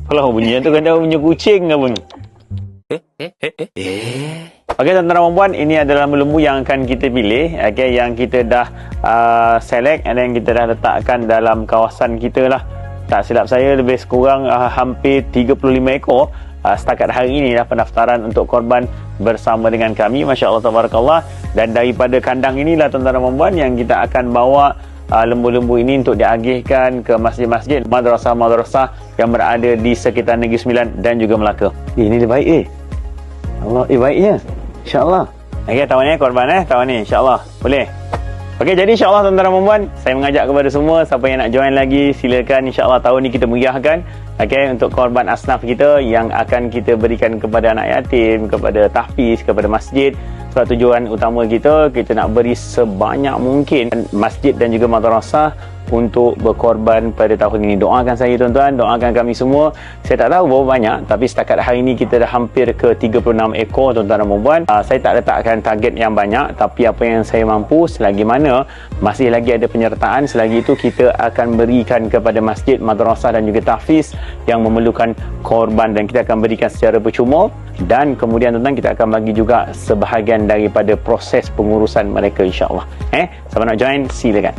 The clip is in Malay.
Kalau bunyi tu kan bunyi kucing ke pun. Okey tuan-tuan dan puan, ini adalah lembu yang akan kita pilih, okey, yang kita dah select dan kita dah letakkan dalam kawasan kita lah. Tak silap saya lebih kurang hampir 35 ekor setakat hari ini dah pendaftaran untuk korban bersama dengan kami, masya-Allah tabarakallah. Dan daripada kandang inilah tuan-tuan dan puan yang kita akan bawa lembu-lembu ini untuk diagihkan ke masjid-masjid, madrasah-madrasah yang berada di sekitar Negeri Sembilan dan juga Melaka. Ini dia baik Allah, baiknya. InsyaAllah. Okey, tahun ni korban tahun ni insya-Allah. Boleh. Okey, jadi insya-Allah tuan-tuan dan puan, saya mengajak kepada semua siapa yang nak join lagi, silakan. Insya-Allah tahun ni kita meriahkan, okey, untuk korban asnaf kita yang akan kita berikan kepada anak yatim, kepada tahfiz, kepada masjid. Sebab tujuan utama kita nak beri sebanyak mungkin masjid dan juga madrasah untuk berkorban pada tahun ini. Doakan saya tuan-tuan, doakan kami semua. Saya tak tahu berapa banyak, tapi setakat hari ini kita dah hampir ke 36 ekor tuan-tuan dan puan. Saya tak letakkan target yang banyak, tapi apa yang saya mampu, selagi mana masih lagi ada penyertaan, selagi itu kita akan berikan kepada masjid, madrasah dan juga tahfiz yang memerlukan korban, dan kita akan berikan secara percuma. Dan kemudian tuan-tuan, kita akan bagi juga sebahagian daripada proses pengurusan mereka insya-Allah. Siapa nak join, silakan.